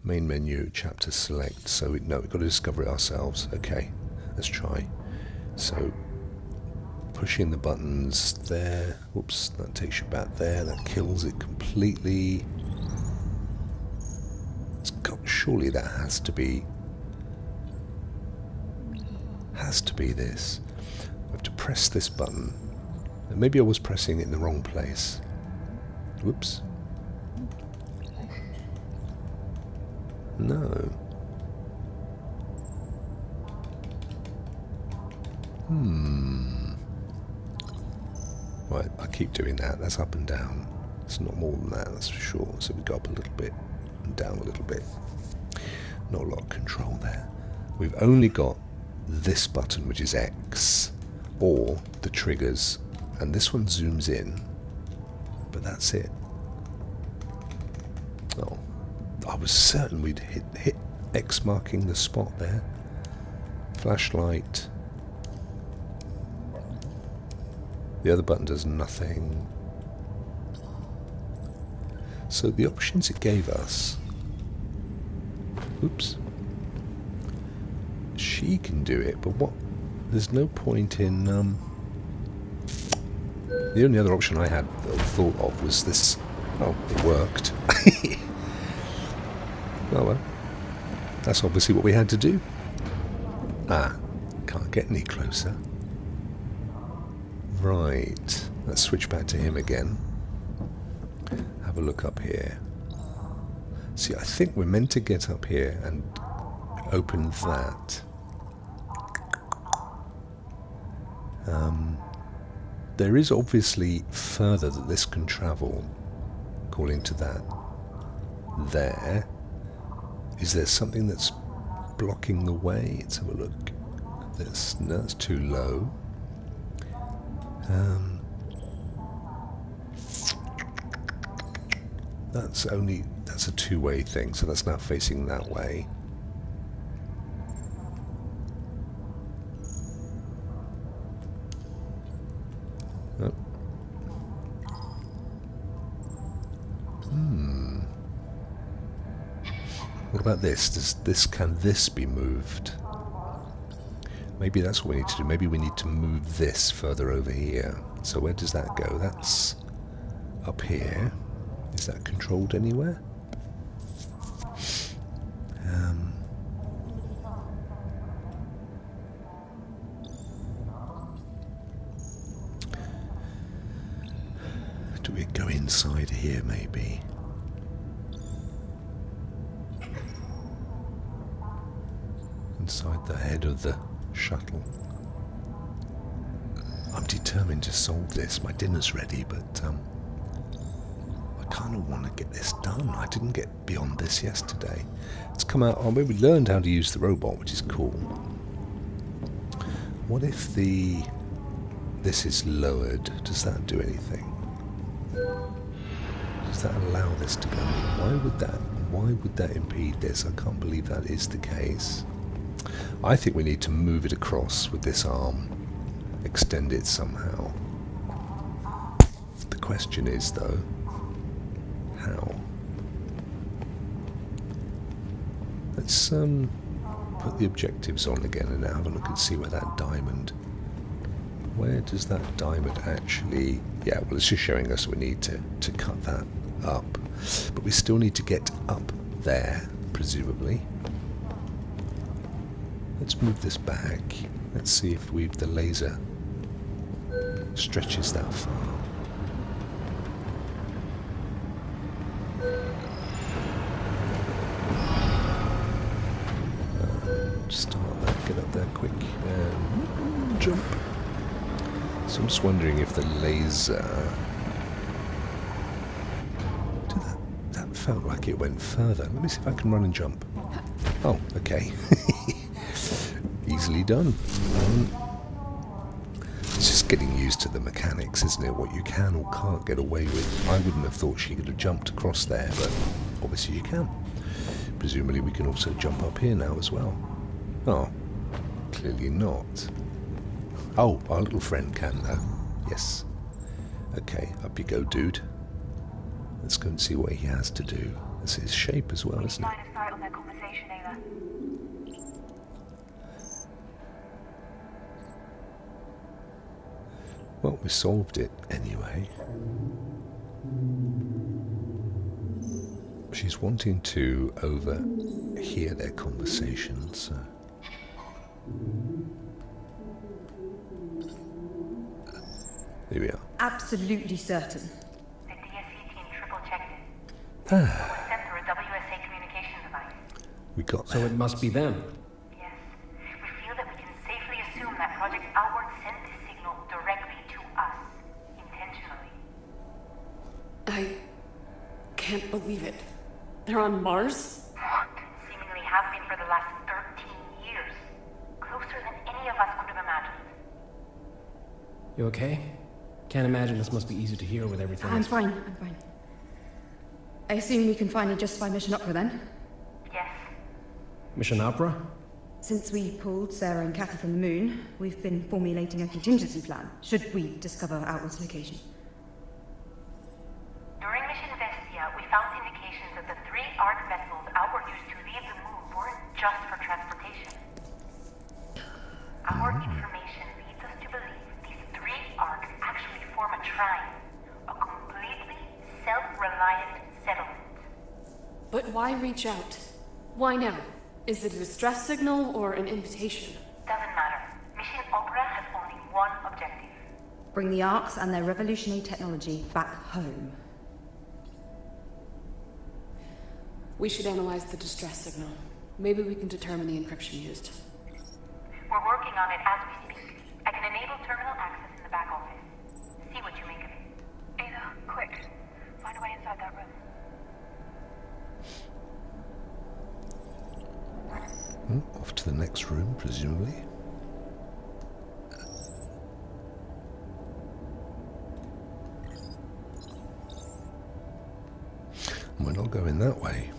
Main menu, chapter select. So no, we've got to discover it ourselves. Okay, let's try. So pushing the buttons there. Whoops, that takes you back there. That kills it completely. It's got, surely that has to be this. I have to press this button. And maybe I was pressing it in the wrong place. Whoops. No. Right, I keep doing that. That's up and down. It's not more than that, that's for sure. So we go up a little bit and down a little bit. Not a lot of control there. We've only got this button, which is X, or the triggers, and this one zooms in, but that's it. Oh, I was certain we'd hit X marking the spot there. Flashlight. The other button does nothing. So the options it gave us... Oops. She can do it, but what... There's no point in... The only other option I had thought of was this... Oh, it worked. Oh well. That's obviously what we had to do. Ah, can't get any closer. Right. Let's switch back to him again. Have a look up here. See, I think we're meant to get up here and open that. There is obviously further that this can travel, according to that. There. Is there something that's blocking the way? Let's have a look. No, that's too low. That's a two-way thing, so that's now facing that way. Oh. What about this? Can this be moved? Maybe that's what we need to do. Maybe we need to move this further over here. So where does that go? That's up here. Is that controlled anywhere? do we go inside here, maybe? Inside the head of the shuttle. I'm determined to solve this. My dinner's ready, but I kind of want to get this done. I didn't get beyond this yesterday. It's come out. Oh, we learned how to use the robot, which is cool. What if this is lowered? Does that do anything? Does that allow this to go? Why would that impede this? I can't believe that is the case. I think we need to move it across with this arm. Extend it somehow. The question is, though, how? Let's put the objectives on again and have a look and see where that diamond... Where does that diamond actually... Yeah, well, it's just showing us we need to cut that up. But we still need to get up there, presumably. Let's move this back. Let's see if the laser stretches that far. Start that, get up there quick, and jump. So I'm just wondering if the laser... That felt like it went further. Let me see if I can run and jump. Oh, okay. Easily done. It's just getting used to the mechanics, isn't it? What you can or can't get away with. I wouldn't have thought she could have jumped across there, but obviously you can. Presumably we can also jump up here now as well. Oh, clearly not. Oh, our little friend can though. Yes. Okay, up you go, dude. Let's go and see what he has to do. It's his shape as well, isn't it? Well, we solved it anyway. She's wanting to overhear their conversation, so... There we are. Absolutely certain. The DSC team triple-checked it. Ah. Was sent through a WSA communication device. We got So it must be them. Yes. We feel that we can safely assume that Project Outward sent this signal directly to us. Intentionally. I can't believe it. They're on Mars? What? Seemingly have been for the last 13 years. Closer than any of us could have imagined. You okay? Can't imagine this must be easy to hear with everything. I'm fine. I assume we can finally justify Mission Opera then? Yes. Mission Opera? Since we pulled Sarah and Kathy from the moon, we've been formulating a contingency plan, should we discover Outward's location. During Mission Vestia, we found indications that the 3 ARC vessels Outward used to leave the moon weren't just for transportation. Our information leads us to believe these 3 ARCs actually form a trine, a completely self-reliant settlement. But why reach out? Why now? Is it a distress signal or an invitation? Doesn't matter. Mission Opera has only one objective. Bring the ARCs and their revolutionary technology back home. We should analyze the distress signal. Maybe we can determine the encryption used. We're working on it as we speak. I can enable terminal access in the back office. See what you make of it. Ada, quick. Find a way inside that room. Off to the next room, presumably. We're not going that way.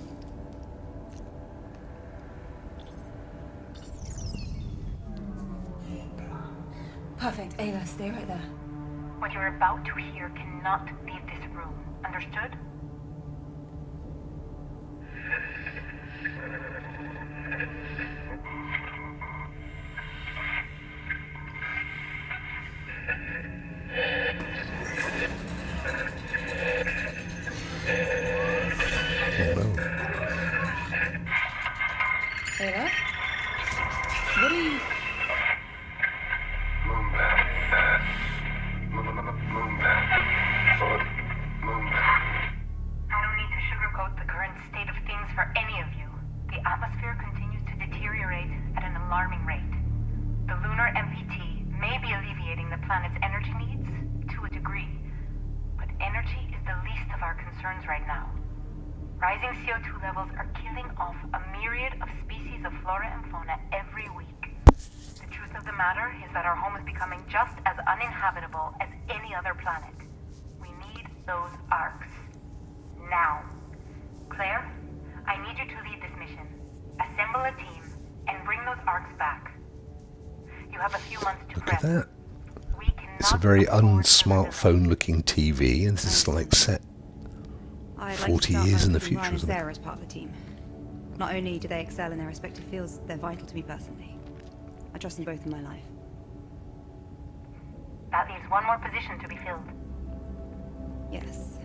Perfect. Ayla, stay right there. What you're about to hear cannot leave this room. Understood? Ayla? What are you... our concerns right now. Rising CO2 levels are killing off a myriad of species of flora and fauna every week. The truth of the matter is that our home is becoming just as uninhabitable as any other planet. We need those arcs. Now. Claire, I need you to lead this mission. Assemble a team and bring those arcs back. You have a few months to Look prep. at that. It's a very unsmartphone looking TV, and this is like set I'd 40 years in the future, Ryan and isn't it? Sarah as part of the team. Not only do they excel in their respective fields, they're vital to me personally. I trust them both in my life. That leaves one more position to be filled. Yes.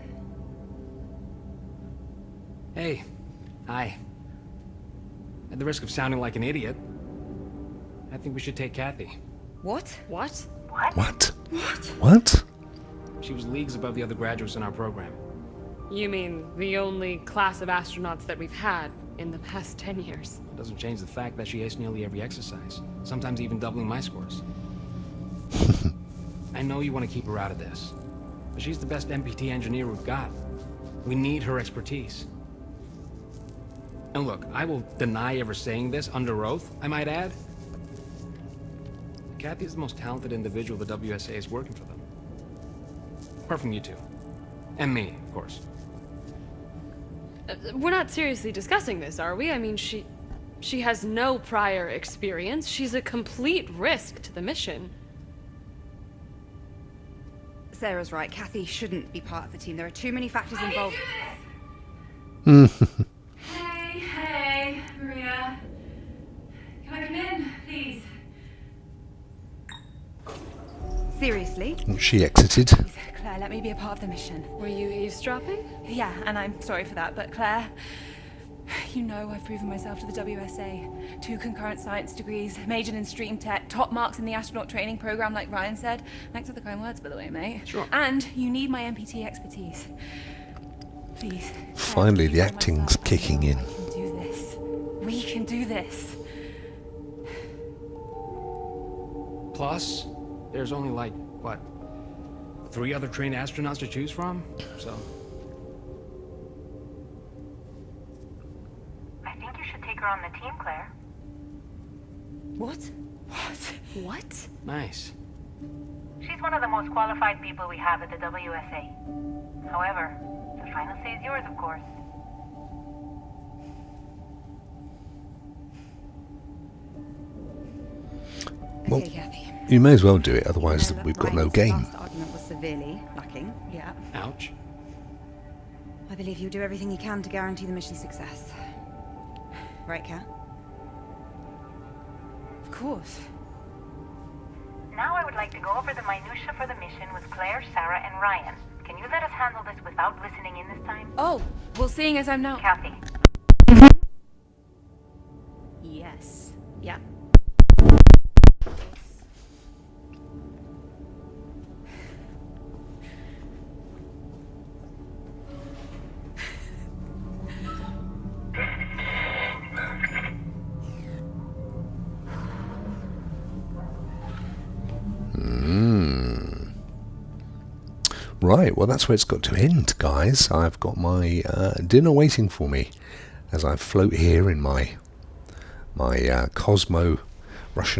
Hey. Hi. At the risk of sounding like an idiot, I think we should take Kathy. What? What? What? What? She was leagues above the other graduates in our program. You mean the only class of astronauts that we've had in the past 10 years? It doesn't change the fact that she aced nearly every exercise, sometimes even doubling my scores. I know you want to keep her out of this, but she's the best MPT engineer we've got. We need her expertise. And look, I will deny ever saying this under oath, I might add. Kathy is the most talented individual the WSA is working for them. Apart from you two. And me, of course. We're not seriously discussing this, are we? I mean, she has no prior experience. She's a complete risk to the mission. Sarah's right. Kathy shouldn't be part of the team. There are too many factors involved. Hey, Maria. Can I come in, please? Seriously? She exited. Claire, let me be a part of the mission. Were you eavesdropping? Yeah, and I'm sorry for that, but Claire, you know I've proven myself to the WSA. 2 concurrent science degrees, majored in stream tech, top marks in the astronaut training program like Ryan said. Thanks for the kind words, by the way, mate. Sure. And you need my MPT expertise. Please. Finally, the acting's kicking in. We can do this. We can do this. Plus, there's only like, what, 3 other trained astronauts to choose from? So... I think you should take her on the team, Claire. What? What? Nice. She's one of the most qualified people we have at the WSA. However, the final say is yours, of course. Well, Okay, Kathy. you may as well do it, otherwise You know that we've got no Ryan's game. last argument was severely lacking. Yeah. Ouch. I believe you'll do everything you can to guarantee the mission's success. Right, Kat? Of course. Now I would like to go over the minutiae for the mission with Claire, Sarah, and Ryan. Can you let us handle this without listening in this time? Oh, well, seeing as I'm now... Kathy. Yes. Yeah. Right, well that's where it's got to end, guys. I've got my dinner waiting for me as I float here in my Russian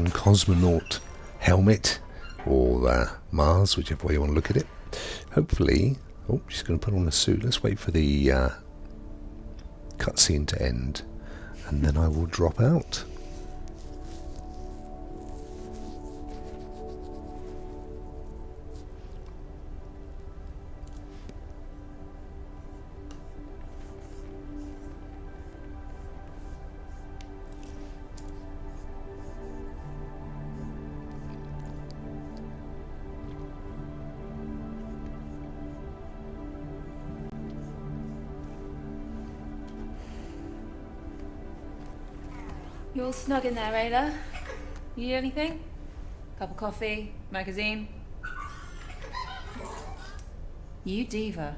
cosmonaut helmet, or Mars, whichever way you want to look at it. Hopefully, oh, she's going to put on a suit. Let's wait for the cutscene to end, and then I will drop out. You all snug in there, Ayla? You need anything? Cup of coffee? Magazine? You diva.